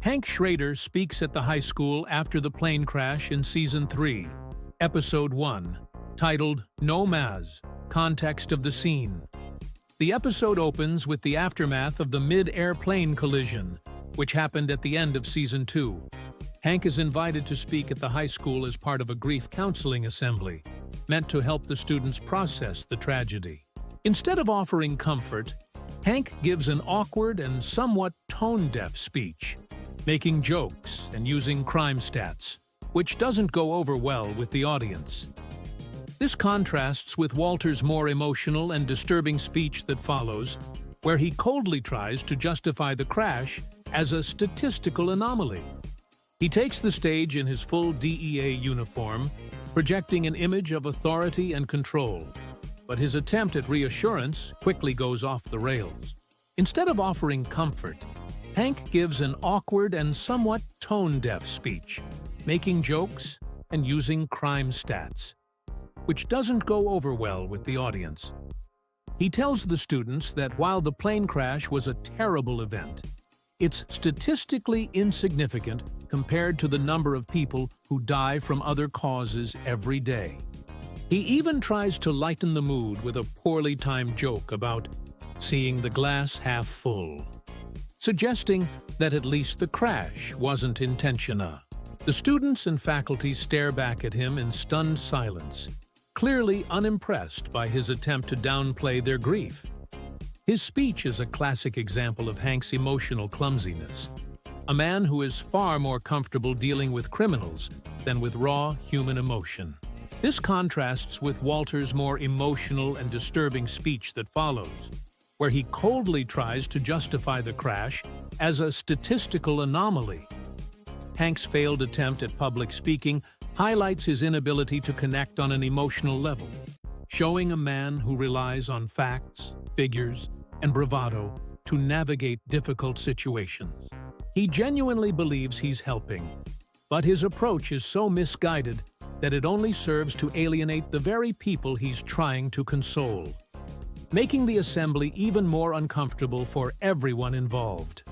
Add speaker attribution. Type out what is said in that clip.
Speaker 1: Hank Schrader speaks at the high school after the plane crash in Season 3, Episode 1, titled No Maz, Context of the Scene. The episode opens with the aftermath of the mid-air plane collision, which happened at the end of Season 2. Hank is invited to speak at the high school as part of a grief counseling assembly, meant to help the students process the tragedy. Instead of offering comfort, Hank gives an awkward and somewhat tone-deaf speech, making jokes and using crime stats, which doesn't go over well with the audience. This contrasts with Walter's more emotional and disturbing speech that follows, where he coldly tries to justify the crash as a statistical anomaly. He takes the stage in his full DEA uniform, projecting an image of authority and control, but his attempt at reassurance quickly goes off the rails. Instead of offering comfort, Hank gives an awkward and somewhat tone-deaf speech, making jokes and using crime stats, which doesn't go over well with the audience. He tells the students that while the plane crash was a terrible event, it's statistically insignificant compared to the number of people who die from other causes every day. He even tries to lighten the mood with a poorly timed joke about seeing the glass half full, suggesting that at least the crash wasn't intentional. The students and faculty stare back at him in stunned silence, clearly unimpressed by his attempt to downplay their grief. His speech is a classic example of Hank's emotional clumsiness, a man who is far more comfortable dealing with criminals than with raw human emotion. This contrasts with Walter's more emotional and disturbing speech that follows, where he coldly tries to justify the crash as a statistical anomaly. Hank's failed attempt at public speaking highlights his inability to connect on an emotional level, showing a man who relies on facts, figures, and bravado to navigate difficult situations. He genuinely believes he's helping, but his approach is so misguided that it only serves to alienate the very people he's trying to console, making the assembly even more uncomfortable for everyone involved.